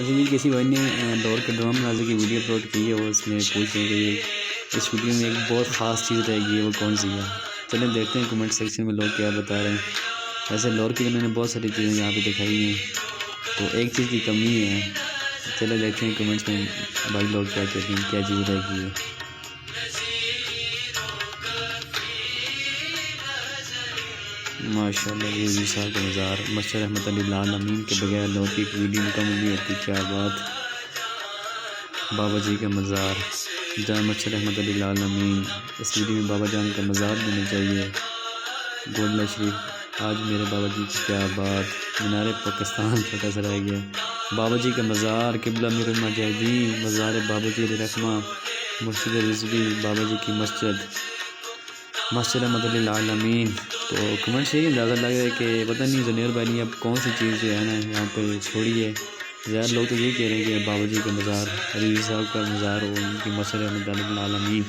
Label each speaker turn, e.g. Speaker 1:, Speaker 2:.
Speaker 1: اچھا جی، کسی بھائی نے دور کے ڈرام مناظر کی ویڈیو اپلوڈ کی ہے، وہ اس میں پوچھ رہے ہیں کہ اس ویڈیو میں ایک بہت خاص چیز رہے گی، وہ کون سی ہے؟ چلیں دیکھتے ہیں کمنٹ سیکشن میں لوگ کیا بتا رہے ہیں۔ ویسے لور کی انہوں نے بہت ساری چیزیں یہاں پہ دکھائی ہیں، تو ایک چیز کی کمی ہے۔ چلیں دیکھتے ہیں کمنٹس میں بھائی لوگ کیا کہتے ہیں، کیا چیز رہے گی۔ ماشاء اللہ جی صاحب کا مزار مسجد رحمت علی لال امین کے بغیر لوگ کی ایک ویڈیو مکمل نہیں ہوتی، کیا بات۔ بابا جی کا مزار جامع مسجد رحمت علی لال امین، اس ویڈیو میں بابا جان کا مزار دینا چاہیے۔ گولڈا شریف آج میرے بابا جی کی کیا بات۔ مینار پاکستان چھوٹا سا رہ گیا۔ بابا جی کا مزار قبلہ امیر المجاہدین مزار بابا جی علیہ الرحمہ، مرشد رضوی بابا جی کی مسجد رحمت علی لال امین۔ تو کمنٹ سے یہ اندازہ لگ رہا ہے کہ پتہ نہیں زنیر بھائی نے اب کون سی چیز جو ہے نا یہاں پہ چھوڑی ہے۔ زیادہ لوگ تو یہ کہہ رہے ہیں کہ بابا جی کا مزار علی صاحب کا مزار ہو، ان کی مسجد رحمت علی لال امین۔